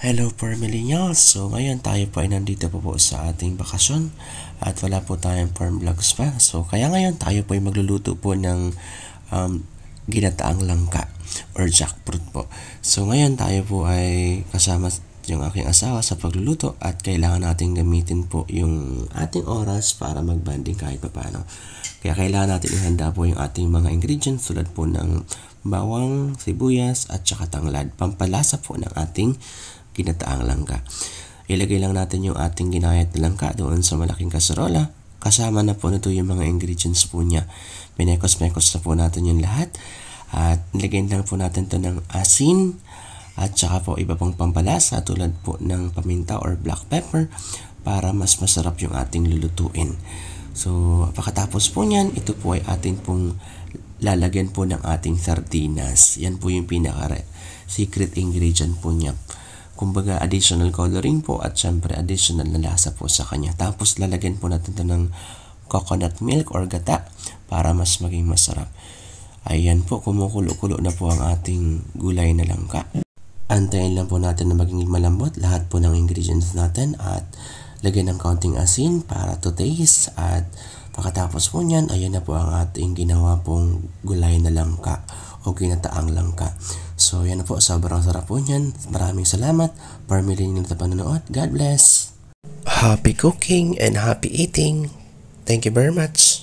Hello for millennials! So ngayon tayo po ay nandito po sa ating bakasyon at wala po tayong farm vlogs pa. So kaya ngayon tayo po ay magluluto po ng ginataang langka or jackfruit po. So ngayon tayo po ay kasama yung aking asawa sa pagluluto at kailangan natin gamitin po yung ating oras para magbanding kahit pa paano. Kaya kailangan natin ihanda po yung ating mga ingredients tulad po ng bawang, sibuyas at saka tanglad. Pampalasa po ng ating ginataang langka. Ilagay lang natin yung ating ginayat na langka doon sa malaking kaserola. Kasama na po nito yung mga ingredients po niya. Pinekos-mekos na po natin yung lahat. At nilagay lang po natin to ng asin at saka po iba pang pampalasa tulad po ng paminta or black pepper para mas masarap yung ating lulutuin. So, pagkatapos po niyan, ito po ay atin pong lalagyan po ng ating sardinas. Yan po yung pinaka-secret ingredient po niya. Kumbaga, additional coloring po at syempre additional na lasa po sa kanya. Tapos, lalagyan po natin ito ng coconut milk or gata para mas maging masarap. Ayan po, kumukulo-kulo na po ang ating gulay na langka. Antayin lang po natin na maging malambot lahat po ng ingredients natin at lagyan ng kaunting asin para to taste at pagkatapos po niyan, ayan na po ang ating ginawa pong gulay na langka o ginataang langka. So yan na po, sobrang sarap po niyan. Maraming salamat for millennials na panonood. God bless! Happy cooking and happy eating! Thank you very much!